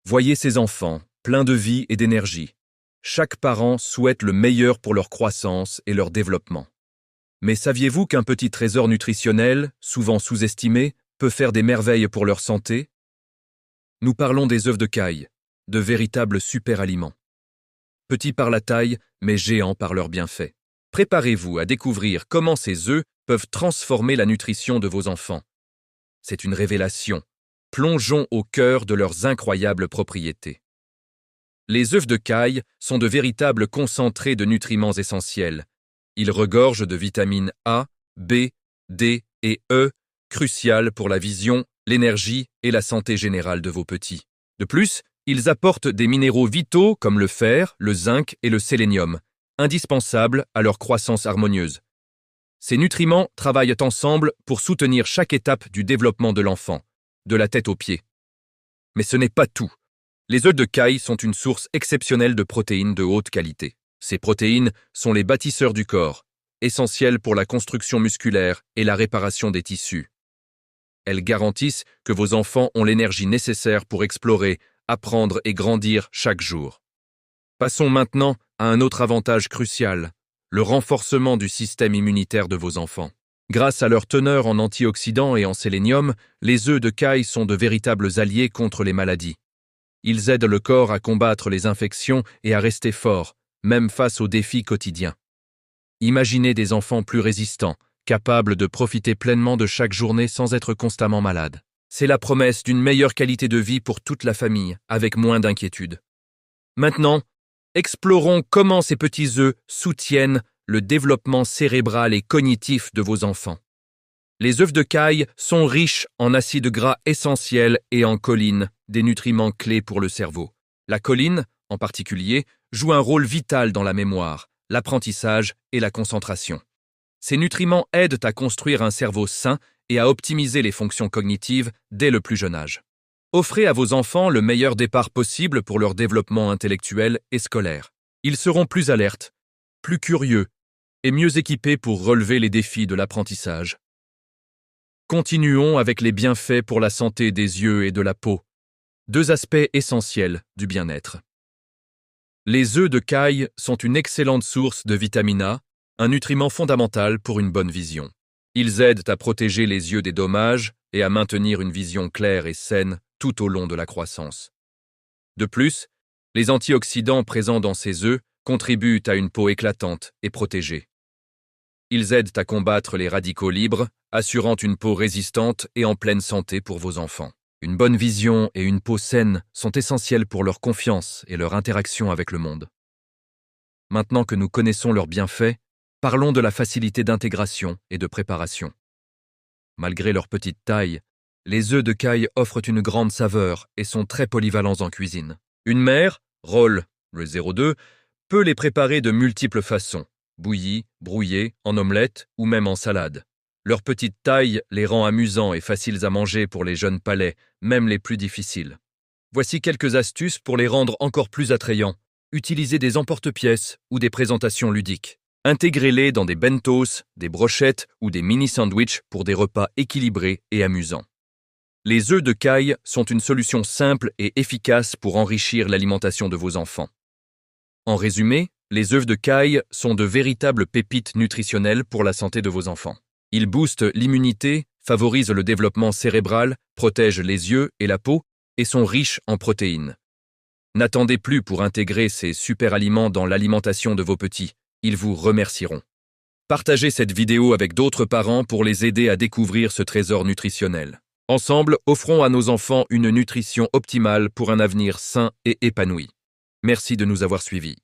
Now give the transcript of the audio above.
Voyez ces enfants, pleins de vie et d'énergie. Chaque parent souhaite le meilleur pour leur croissance et leur développement. Mais saviez-vous qu'un petit trésor nutritionnel, souvent sous-estimé, peut faire des merveilles pour leur santé? Nous parlons des œufs de caille, de véritables super-aliments. Petits par la taille, mais géants par leurs bienfaits. Préparez-vous à découvrir comment ces œufs peuvent transformer la nutrition de vos enfants. C'est une révélation. Plongeons au cœur de leurs incroyables propriétés. Les œufs de caille sont de véritables concentrés de nutriments essentiels. Ils regorgent de vitamines A, B, D et E, cruciales pour la vision, l'énergie et la santé générale de vos petits. De plus, ils apportent des minéraux vitaux comme le fer, le zinc et le sélénium, indispensables à leur croissance harmonieuse. Ces nutriments travaillent ensemble pour soutenir chaque étape du développement de l'enfant, de la tête aux pieds. Mais ce n'est pas tout. Les œufs de caille sont une source exceptionnelle de protéines de haute qualité. Ces protéines sont les bâtisseurs du corps, essentielles pour la construction musculaire et la réparation des tissus. Elles garantissent que vos enfants ont l'énergie nécessaire pour explorer, apprendre et grandir chaque jour. Passons maintenant à un autre avantage crucial, le renforcement du système immunitaire de vos enfants. Grâce à leur teneur en antioxydants et en sélénium, les œufs de caille sont de véritables alliés contre les maladies. Ils aident le corps à combattre les infections et à rester fort, même face aux défis quotidiens. Imaginez des enfants plus résistants, capables de profiter pleinement de chaque journée sans être constamment malades. C'est la promesse d'une meilleure qualité de vie pour toute la famille, avec moins d'inquiétude. Maintenant, explorons comment ces petits œufs soutiennent le développement cérébral et cognitif de vos enfants. Les œufs de caille sont riches en acides gras essentiels et en choline, des nutriments clés pour le cerveau. La choline, en particulier, joue un rôle vital dans la mémoire, l'apprentissage et la concentration. Ces nutriments aident à construire un cerveau sain et à optimiser les fonctions cognitives dès le plus jeune âge. Offrez à vos enfants le meilleur départ possible pour leur développement intellectuel et scolaire. Ils seront plus alertes, plus curieux et mieux équipés pour relever les défis de l'apprentissage. Continuons avec les bienfaits pour la santé des yeux et de la peau, deux aspects essentiels du bien-être. Les œufs de caille sont une excellente source de vitamine A, un nutriment fondamental pour une bonne vision. Ils aident à protéger les yeux des dommages et à maintenir une vision claire et saine tout au long de la croissance. De plus, les antioxydants présents dans ces œufs contribuent à une peau éclatante et protégée. Ils aident à combattre les radicaux libres, assurant une peau résistante et en pleine santé pour vos enfants. Une bonne vision et une peau saine sont essentielles pour leur confiance et leur interaction avec le monde. Maintenant que nous connaissons leurs bienfaits, parlons de la facilité d'intégration et de préparation. Malgré leur petite taille, les œufs de caille offrent une grande saveur et sont très polyvalents en cuisine. Une mère, Roll, le 02, peut les préparer de multiples façons, bouillis, brouillés, en omelette ou même en salade. Leur petite taille les rend amusants et faciles à manger pour les jeunes palais, même les plus difficiles. Voici quelques astuces pour les rendre encore plus attrayants. Utilisez des emporte-pièces ou des présentations ludiques. Intégrez-les dans des bentos, des brochettes ou des mini-sandwichs pour des repas équilibrés et amusants. Les œufs de caille sont une solution simple et efficace pour enrichir l'alimentation de vos enfants. En résumé, les œufs de caille sont de véritables pépites nutritionnelles pour la santé de vos enfants. Ils boostent l'immunité, favorisent le développement cérébral, protègent les yeux et la peau et sont riches en protéines. N'attendez plus pour intégrer ces super aliments dans l'alimentation de vos petits. Ils vous remercieront. Partagez cette vidéo avec d'autres parents pour les aider à découvrir ce trésor nutritionnel. Ensemble, offrons à nos enfants une nutrition optimale pour un avenir sain et épanoui. Merci de nous avoir suivis.